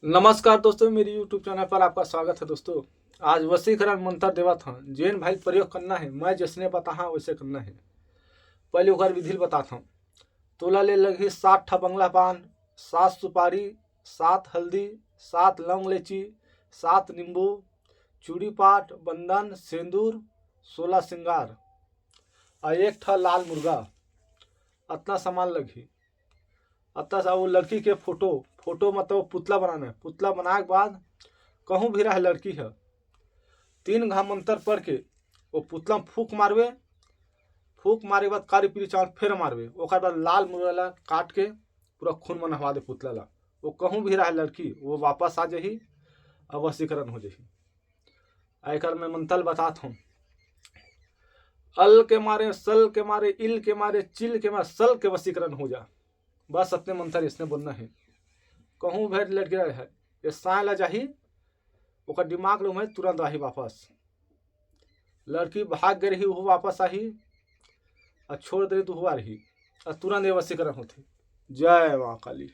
नमस्कार दोस्तों, मेरी YouTube चैनल पर आपका स्वागत है। दोस्तों, आज वशीकरण मंत्र देवा था जेन भाई प्रयोग करना है। मैं जैसने बताहा वैसे करना है। पहले ओकर विधि बताता हूँ। तोला ले लगी 7 ठा बंगला पान, 7 सुपारी, 7 हल्दी, 7 लौंग इलायची, 7 नींबू, चूड़ी पाट, बंधन, सिंदूर, 16 श्रृंगार और 1 ठा लाल मुर्गा। अतना सामान लगी। अतः वो लड़की के फोटो मतलब पुतला बनाना है। पुतला बनाए के बाद कहूँ भी रहे लड़की है, 3 घा मंत्र पढ़ के वो पुतला में फूक मारवे। फूक मारे के बाद कारी पीली चावल फिर मारवे। ओकर बाद लाल मुर्गा काट के पूरा खून में नहवा दे पुतला ला। वो कहूँ भी रहे लड़की वो वापस आ जाही और वशीकरण हो जाही। आकर मैं मंत्र बताता हूँ। अल के मारे, सल के मारे, इल के मारे, चिल के मारे, सल के वशीकरण हो जा। बस अपने मंत्र इसने बोलना है। कहूँ भेट लट गया है, ये साँला जाही ओकर दिमाग में तुरंत आही वापस। लड़की भाग गई रही वो वापस आही और छोड़ दे तो हुआ रही और तुरंत ये वशीकरण होती। जय माँ काली।